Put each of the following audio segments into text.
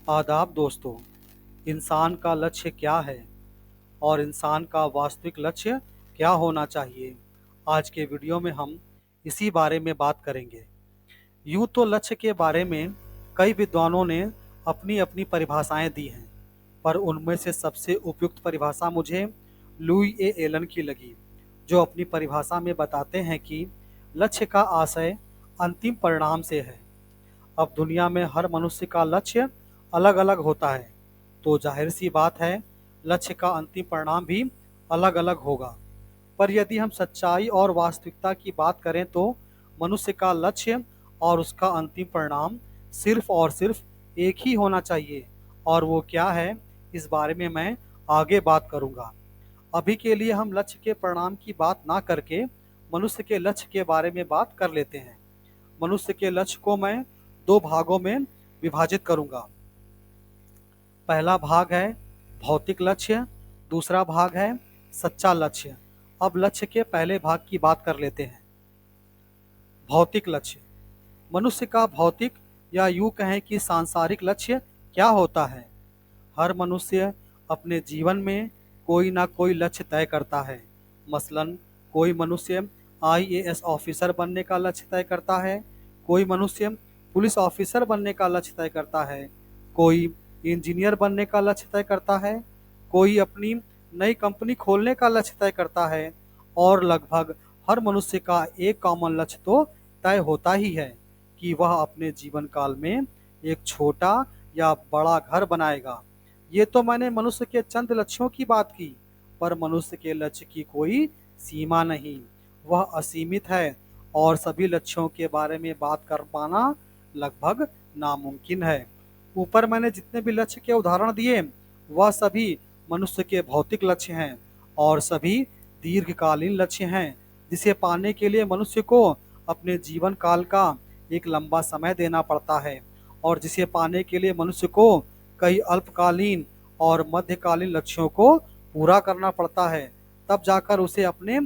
आदाब दोस्तों। इंसान का लक्ष्य क्या है और इंसान का वास्तविक लक्ष्य क्या होना चाहिए? आज के वीडियो में हम इसी बारे में बात करेंगे। यूँ तो लक्ष्य के बारे में कई विद्वानों ने अपनी अपनी परिभाषाएं दी हैं, पर उनमें से सबसे उपयुक्त परिभाषा मुझे लुई ए एलन की लगी, जो अपनी परिभाषा में बताते हैं कि लक्ष्य का आशय अंतिम परिणाम से है। अब दुनिया में हर मनुष्य का लक्ष्य अलग अलग होता है, तो जाहिर सी बात है लक्ष्य का अंतिम परिणाम भी अलग अलग होगा। पर यदि हम सच्चाई और वास्तविकता की बात करें तो मनुष्य का लक्ष्य और उसका अंतिम परिणाम सिर्फ और सिर्फ एक ही होना चाहिए, और वो क्या है इस बारे में मैं आगे बात करूंगा। अभी के लिए हम लक्ष्य के परिणाम की बात ना करके मनुष्य के लक्ष्य के बारे में बात कर लेते हैं। मनुष्य के लक्ष्य को मैं दो भागों में विभाजित करूंगा। पहला भाग है भौतिक लक्ष्य, दूसरा भाग है सच्चा लक्ष्य। अब लक्ष्य के पहले भाग की बात कर लेते हैं। भौतिक लक्ष्य। मनुष्य का भौतिक या यूं कहें कि सांसारिक लक्ष्य क्या होता है? हर मनुष्य अपने जीवन में कोई ना कोई लक्ष्य तय करता है। मसलन कोई मनुष्य आईएएस ऑफिसर बनने का लक्ष्य तय करता है, कोई मनुष्य पुलिस ऑफिसर बनने का लक्ष्य तय करता है, कोई इंजीनियर बनने का लक्ष्य तय करता है, कोई अपनी नई कंपनी खोलने का लक्ष्य तय करता है, और लगभग हर मनुष्य का एक कॉमन लक्ष्य तो तय होता ही है कि वह अपने जीवन काल में एक छोटा या बड़ा घर बनाएगा। ये तो मैंने मनुष्य के चंद लक्ष्यों की बात की, पर मनुष्य के लक्ष्य की कोई सीमा नहीं, वह असीमित है, और सभी लक्ष्यों के बारे में बात कर पाना लगभग नामुमकिन है। ऊपर मैंने जितने भी लक्ष्य के उदाहरण दिए वह सभी मनुष्य के भौतिक लक्ष्य हैं, और सभी दीर्घकालीन लक्ष्य हैं, जिसे पाने के लिए मनुष्य को अपने जीवन काल का एक लंबा समय देना पड़ता है, और जिसे पाने के लिए मनुष्य को कई अल्पकालीन और मध्यकालीन लक्ष्यों को पूरा करना पड़ता है। तब जाकर उसे अपने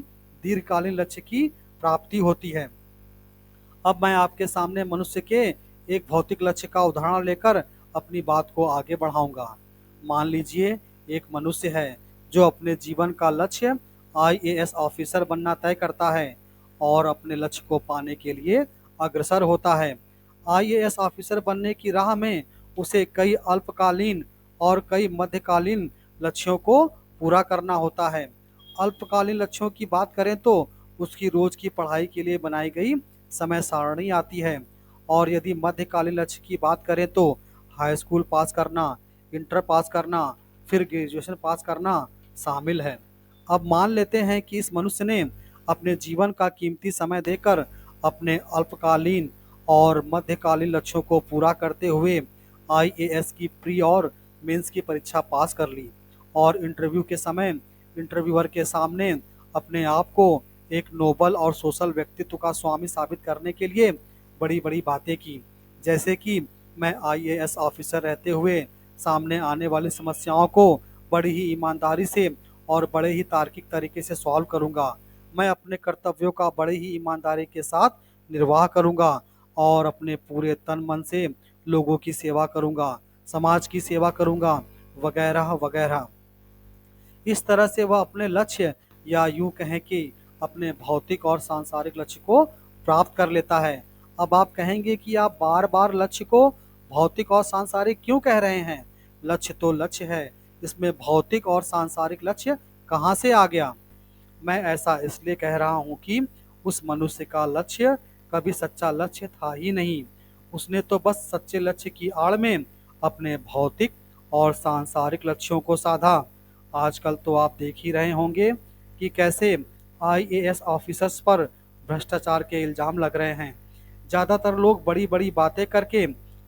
दीर्घकालीन लक्ष्य की प्राप्ति होती है। अब मैं आपके सामने मनुष्य के एक भौतिक लक्ष्य का उदाहरण लेकर अपनी बात को आगे बढ़ाऊंगा। मान लीजिए एक मनुष्य है जो अपने जीवन का लक्ष्य आईएएस ऑफिसर बनना तय करता है और अपने लक्ष्य को पाने के लिए अग्रसर होता है। आईएएस ऑफिसर बनने की राह में उसे कई अल्पकालीन और कई मध्यकालीन लक्ष्यों को पूरा करना होता है। अल्पकालीन लक्ष्यों की बात करें तो उसकी रोज की पढ़ाई के लिए बनाई गई समय सारणी आती है, और यदि मध्यकालीन लक्ष्य की बात करें तो हाई स्कूल पास करना, इंटर पास करना, फिर ग्रेजुएशन पास करना शामिल है। अब मान लेते हैं कि इस मनुष्य ने अपने जीवन का कीमती समय देकर अपने अल्पकालीन और मध्यकालीन लक्ष्यों को पूरा करते हुए आईएएस की प्री और मेंस की परीक्षा पास कर ली, और इंटरव्यू के समय इंटरव्यूअर के सामने अपने आप को एक नोबल और सोशल व्यक्तित्व का स्वामी साबित करने के लिए बड़ी बड़ी बातें की, जैसे कि मैं आईएएस ऑफिसर रहते हुए सामने आने वाली समस्याओं को बड़ी ही ईमानदारी से और बड़े ही तार्किक तरीके से सॉल्व करूंगा। मैं अपने कर्तव्यों का बड़े ही ईमानदारी के साथ निर्वाह करूंगा और अपने पूरे तन मन से लोगों की सेवा करूंगा, समाज की सेवा करूंगा, वगैरह वगैरह। इस तरह से वह अपने लक्ष्य या यूं कहें कि अपने भौतिक और सांसारिक लक्ष्य को प्राप्त कर लेता है। अब आप कहेंगे कि आप बार बार लक्ष्य को भौतिक और सांसारिक क्यों कह रहे हैं? लक्ष्य तो लक्ष्य है, इसमें भौतिक और सांसारिक लक्ष्य कहाँ से आ गया? मैं ऐसा इसलिए कह रहा हूँ कि उस मनुष्य का लक्ष्य कभी सच्चा लक्ष्य था ही नहीं। उसने तो बस सच्चे लक्ष्य की आड़ में अपने भौतिक और सांसारिक लक्ष्यों को साधा। आजकल तो आप देख ही रहे होंगे कि कैसे आईएएस ऑफिसर्स पर भ्रष्टाचार के इल्ज़ाम लग रहे हैं। ज़्यादातर लोग बड़ी बड़ी बातें करके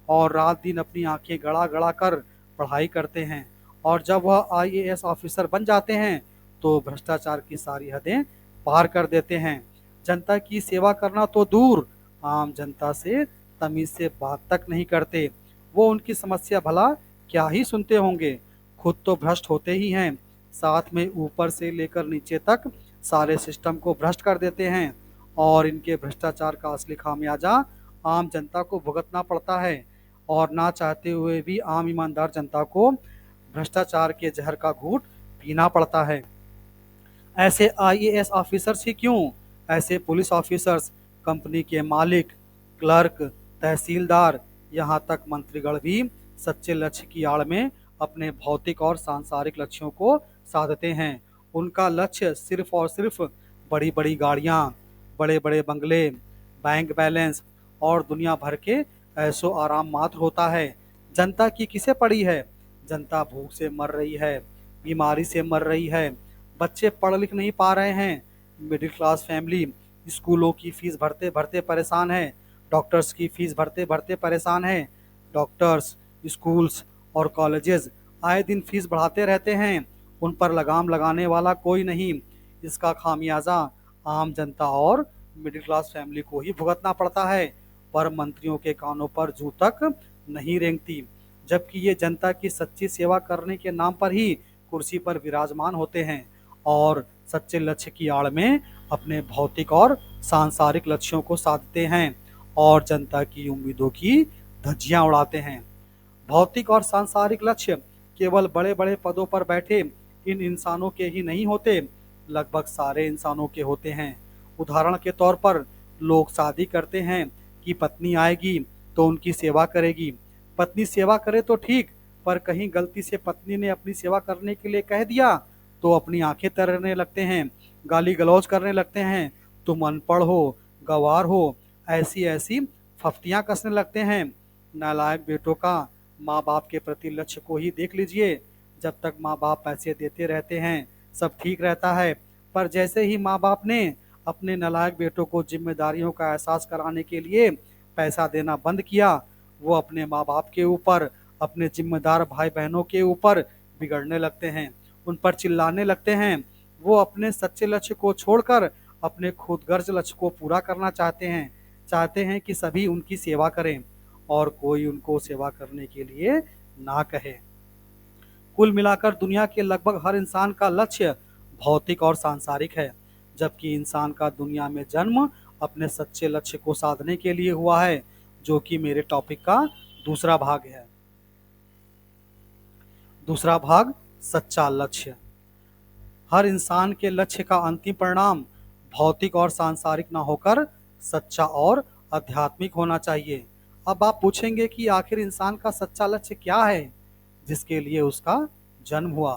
और रात दिन अपनी आंखें गड़ा गड़ा कर पढ़ाई करते हैं, और जब वह आईएएस ऑफिसर बन जाते हैं तो भ्रष्टाचार की सारी हदें पार कर देते हैं। जनता की सेवा करना तो दूर, आम जनता से तमीज से बात तक नहीं करते। वो उनकी समस्या भला क्या ही सुनते होंगे, खुद तो भ्रष्ट होते ही हैं, साथ में ऊपर से लेकर नीचे तक सारे सिस्टम को भ्रष्ट कर देते हैं, और इनके भ्रष्टाचार का असली खामियाजा आम जनता को भुगतना पड़ता है। और ना चाहते हुए भी आम ईमानदार जनता को भ्रष्टाचार के जहर का घूंट पीना पड़ता है। ऐसे आईएएस ऑफिसर्स ही क्यों, ऐसे पुलिस ऑफिसर्स, कंपनी के मालिक, क्लर्क, तहसीलदार, यहाँ तक मंत्रीगण भी सच्चे लक्ष्य की आड़ में अपने भौतिक और सांसारिक लक्ष्यों को साधते हैं। उनका लक्ष्य सिर्फ और सिर्फ बड़ी बड़ी गाड़ियाँ, बड़े बड़े बंगले, बैंक बैलेंस और दुनिया भर के ऐशो आराम मात्र होता है। जनता की किसे पड़ी है? जनता भूख से मर रही है, बीमारी से मर रही है, बच्चे पढ़ लिख नहीं पा रहे हैं, मिडिल क्लास फैमिली स्कूलों की फीस भरते भरते परेशान है, डॉक्टर्स की फीस भरते भरते परेशान है। डॉक्टर्स, स्कूल्स और कॉलेजेस आए दिन फीस बढ़ाते रहते हैं, उन पर लगाम लगाने वाला कोई नहीं। इसका खामियाजा आम जनता और मिडिल क्लास फैमिली को ही भुगतना पड़ता है, पर मंत्रियों के कानों पर जू तक नहीं रेंगती, जबकि ये जनता की सच्ची सेवा करने के नाम पर ही कुर्सी पर विराजमान होते हैं और सच्चे लक्ष्य की आड़ में अपने भौतिक और सांसारिक लक्ष्यों को साधते हैं और जनता की उम्मीदों की धज्जियां उड़ाते हैं। भौतिक और सांसारिक लक्ष्य केवल बड़े बड़े पदों पर बैठे इन इंसानों के ही नहीं होते, लगभग सारे इंसानों के होते हैं। उदाहरण के तौर पर लोग शादी करते हैं कि पत्नी आएगी तो उनकी सेवा करेगी। पत्नी सेवा करे तो ठीक, पर कहीं गलती से पत्नी ने अपनी सेवा करने के लिए कह दिया तो अपनी आंखें तरने लगते हैं, गाली गलौज करने लगते हैं, तुम अनपढ़ हो, गवार हो, ऐसी ऐसी फफ्तियां कसने लगते हैं। नालायक बेटों का माँ बाप के प्रति लक्ष्य को ही देख लीजिए। जब तक माँ बाप पैसे देते रहते हैं सब ठीक रहता है, पर जैसे ही माँ बाप ने अपने नालायक बेटों को जिम्मेदारियों का एहसास कराने के लिए पैसा देना बंद किया, वो अपने माँ बाप के ऊपर, अपने जिम्मेदार भाई बहनों के ऊपर बिगड़ने लगते हैं, उन पर चिल्लाने लगते हैं। वो अपने सच्चे लक्ष्य को छोड़कर अपने खुदगर्ज लक्ष्य को पूरा करना चाहते हैं कि सभी उनकी सेवा करें और कोई उनको सेवा करने के लिए ना कहे। कुल मिलाकर दुनिया के लगभग हर इंसान का लक्ष्य भौतिक और सांसारिक है, जबकि इंसान का दुनिया में जन्म अपने सच्चे लक्ष्य को साधने के लिए हुआ है, जो कि मेरे टॉपिक का दूसरा भाग है। दूसरा भाग, सच्चा लक्ष्य। हर इंसान के लक्ष्य का अंतिम परिणाम भौतिक और सांसारिक ना होकर सच्चा और आध्यात्मिक होना चाहिए। अब आप पूछेंगे कि आखिर इंसान का सच्चा लक्ष्य क्या है जिसके लिए उसका जन्म हुआ?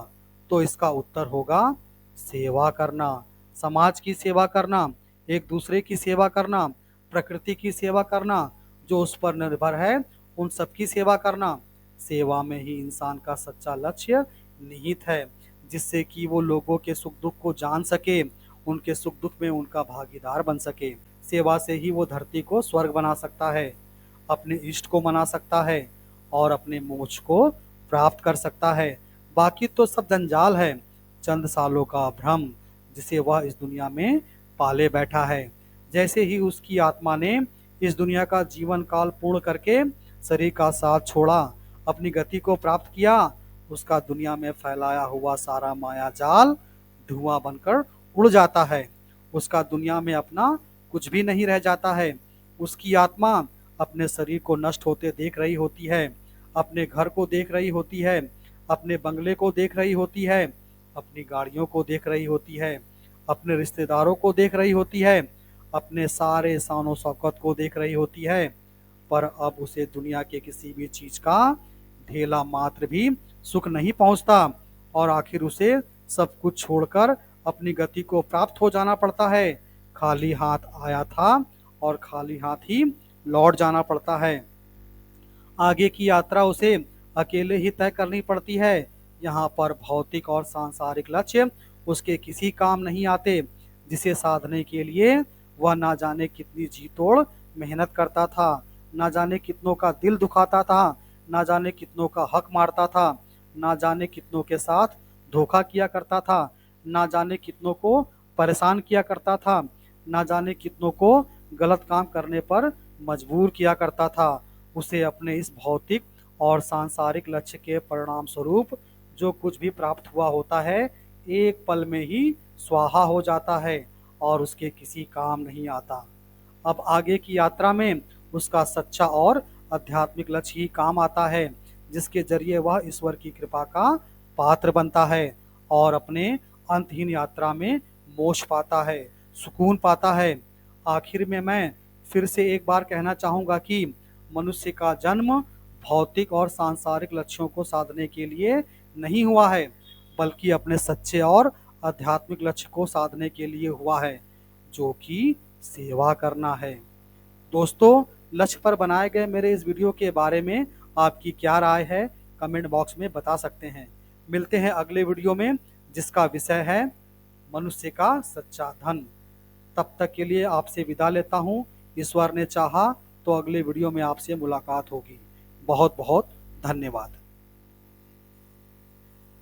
तो इसका उत्तर होगा सेवा करना, समाज की सेवा करना, एक दूसरे की सेवा करना, प्रकृति की सेवा करना, जो उस पर निर्भर है उन सबकी सेवा करना। सेवा में ही इंसान का सच्चा लक्ष्य निहित है, जिससे कि वो लोगों के सुख दुख को जान सके, उनके सुख दुख में उनका भागीदार बन सके। सेवा से ही वो धरती को स्वर्ग बना सकता है, अपने इष्ट को मना सकता है और अपने मोक्ष को प्राप्त कर सकता है। बाकी तो सब जंजाल है, चंद सालों का भ्रम जिसे वह इस दुनिया में पाले बैठा है। जैसे ही उसकी आत्मा ने इस दुनिया का जीवन काल पूर्ण करके शरीर का साथ छोड़ा, अपनी गति को प्राप्त किया, उसका दुनिया में फैलाया हुआ सारा माया जाल धुआं बनकर उड़ जाता है। उसका दुनिया में अपना कुछ भी नहीं रह जाता है। उसकी आत्मा अपने शरीर को नष्ट होते देख रही होती है, अपने घर को देख रही होती है, अपने बंगले को देख रही होती है, अपनी गाड़ियों को देख रही होती है, अपने रिश्तेदारों को देख रही होती है, अपने सारे शान शौकत को देख रही होती है, पर अब उसे दुनिया के किसी भी चीज का ढेला मात्र भी सुख नहीं पहुंचता और आखिर उसे सब कुछ छोड़कर अपनी गति को प्राप्त हो जाना पड़ता है। खाली हाथ आया था और खाली हाथ ही लौट जाना पड़ता है। आगे की यात्रा उसे अकेले ही तय करनी पड़ती है। यहाँ पर भौतिक और सांसारिक लक्ष्य उसके किसी काम नहीं आते, जिसे साधने के लिए वह ना जाने कितनी जी तोड़ मेहनत करता था, ना जाने कितनों का दिल दुखाता था, ना जाने कितनों का हक मारता था, ना जाने कितनों के साथ धोखा किया करता था, ना जाने कितनों को परेशान किया करता था, ना जाने कितनों को गलत काम करने पर मजबूर किया करता था। उसे अपने इस भौतिक और सांसारिक लक्ष्य के परिणाम स्वरूप जो कुछ भी प्राप्त हुआ होता है, एक पल में ही स्वाहा हो जाता है और उसके किसी काम नहीं आता। अब आगे की यात्रा में उसका सच्चा और आध्यात्मिक लक्ष्य ही काम आता है, जिसके जरिए वह ईश्वर की कृपा का पात्र बनता है और अपने अंतहीन यात्रा में मोक्ष पाता है, सुकून पाता है। आखिर में मैं फिर से एक बार कहना चाहूँगा कि मनुष्य का जन्म भौतिक और सांसारिक लक्ष्यों को साधने के लिए नहीं हुआ है, बल्कि अपने सच्चे और आध्यात्मिक लक्ष्य को साधने के लिए हुआ है, जो कि सेवा करना है। दोस्तों, लक्ष्य पर बनाए गए मेरे इस वीडियो के बारे में आपकी क्या राय है, कमेंट बॉक्स में बता सकते हैं। मिलते हैं अगले वीडियो में, जिसका विषय है मनुष्य का सच्चा धन। तब तक के लिए आपसे विदा लेता हूँ। ईश्वर ने चाहा तो अगले वीडियो में आपसे मुलाकात होगी। बहुत बहुत धन्यवाद।